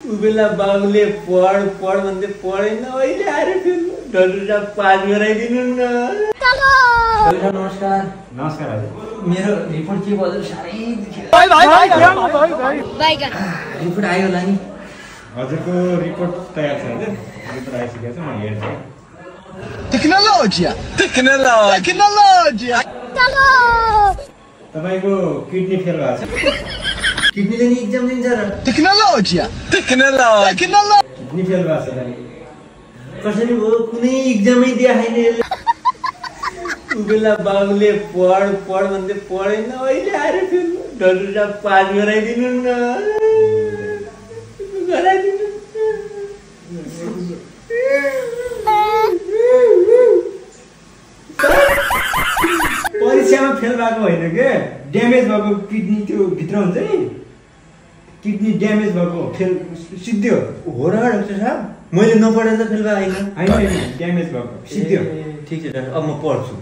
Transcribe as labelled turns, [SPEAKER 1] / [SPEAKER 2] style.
[SPEAKER 1] उबेला बाबुले पढ पढ भन्दै पढेन अहिले आएर फेरि डलुरा पास गराइदिनु न।
[SPEAKER 2] नमस्कार।
[SPEAKER 3] नमस्कार हजुर।
[SPEAKER 2] मेरो रिपोर्ट के भयो साह्रै दुखेर। रिपोर्ट आयो होला नि?
[SPEAKER 3] हजुरको रिपोर्ट तयार छ हजुर। रिपोर्ट आइसकेको छ, म हेर्छु।
[SPEAKER 4] टेक्नोलोजिया
[SPEAKER 3] तपाईको किडनी फेल भएको छ।
[SPEAKER 2] किडनीले नि एक्जाम दिन्छ र?
[SPEAKER 4] टेक्नोलोजिया
[SPEAKER 3] किडनी फेल भएको छ तपाईँ।
[SPEAKER 1] कसरी भयो? कुनै एक्जामै दिए छैन यसले। उबेला बाबुले पढ पढ भन्दै पढेन अहिले आएर फेरि डलुरा पास गराइदिनु न। गराइदिनु।
[SPEAKER 3] परीक्षामा फेल भएको होइन के, ड्यामेज भएको किडनी त्यो भित्र हुन्छ नि, किडनी ड्यामेज भएको फेल सिद्धि हो।
[SPEAKER 1] हो र डाक्टर साहब, मैले नपढेर फेल भएको होइन।
[SPEAKER 3] होइन ड्यामेज भएको सिद्धि हो।
[SPEAKER 1] ठिक छ डाक्टर, अब म पढ्छु।